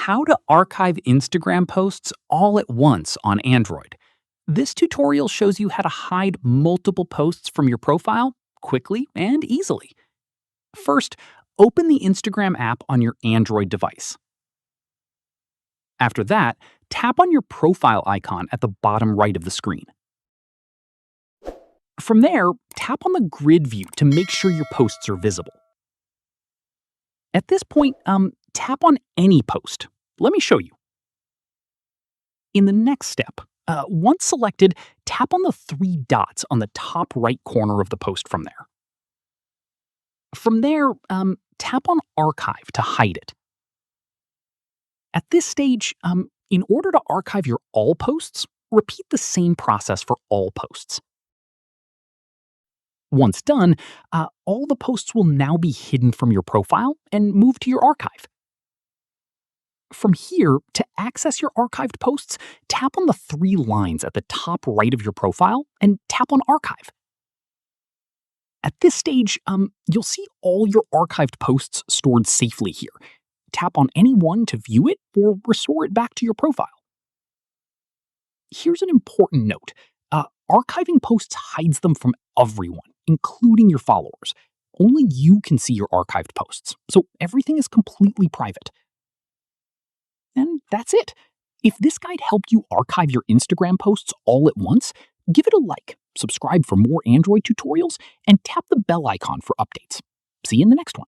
How to archive Instagram posts all at once on Android. This tutorial shows you how to hide multiple posts from your profile quickly and easily. First, open the Instagram app on your Android device. After that, tap on your profile icon at the bottom right of the screen. From there, tap on the grid view to make sure your posts are visible. At this point, tap on any post. Let me show you. In the next step, once selected, tap on the three dots on the top right corner of the post from there. From there, tap on Archive to hide it. At this stage, in order to archive your all posts, repeat the same process for all posts. Once done, all the posts will now be hidden from your profile and move to your archive. From here, to access your archived posts, tap on the three lines at the top right of your profile and tap on Archive. At this stage, you'll see all your archived posts stored safely here. Tap on any one to view it or restore it back to your profile. Here's an important note. Archiving posts hides them from everyone, including your followers. Only you can see your archived posts, so everything is completely private. And that's it. If this guide helped you archive your Instagram posts all at once, give it a like, subscribe for more Android tutorials, and tap the bell icon for updates. See you in the next one.